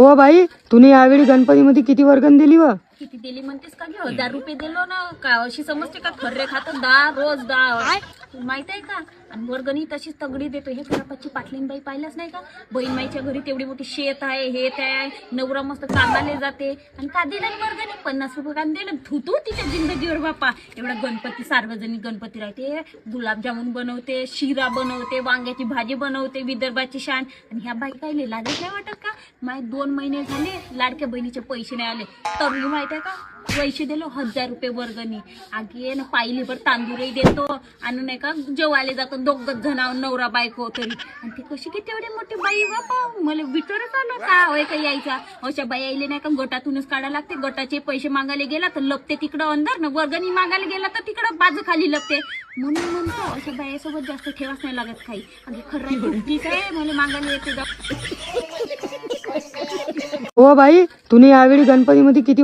हो बाई, तुम्ही यावेळी गणपतीमध्ये किती वर्गण दिली व? किती दिली म्हणतेस का? 1000 रुपये दिलो ना का? अशी समजते का? खर्रे खात 10 रोज 10 माहित आहे का? आणि वर्गणी तशीच तगडी देतो. हे खरापाची पाटलीन बाई पाहिलंच नाही का? बहीण माईच्या घरी तेवढी मोठी शेत आहे, हे आहे, नवरा मस्त कामाले जाते आणि का दिलं वर्गणी? 50 रुपये का दिलं? थुतू तिच्या जिंदगीवर बापा. एवढा गणपती, सार्वजनिक गणपती राहते, गुलाबजामुन बनवते, शिरा बनवते, वांग्याची भाजी बनवते, विदर्भाची शान. आणि ह्या बाई काय लागत नाही वाटत का? माय 2 महिने झाले लाडक्या बहिणीचे पैसे नाही आले, तरी माहित आहे का? पैसे दिलो 1000 रुपये वर्गणी. आगी ना पायलीभर तांदूळही देतो आणि नाही का जेवायला जातो 2 जण नवरा बायको तरी. आणि ती कशी किती एवढी मोठी बाई बापा, मला विचारच आलं का होय का यायचा. अशा बाई आईले नाही का गटातूनच काढायला लागते. गटाचे पैसे मागायला गेला तर लपते तिकडं अंदर ना, वर्गणी मागायला गेला तर तिकडं बाजू खाली लपते. म्हणून म्हणतो अशा बायासोबत जास्त ठेवाच नाही लागत काही. अगे खरं ठीक आहे, मला मागायला येते. हो बाई, तुम्ही यावेळी गणपतीमध्ये किती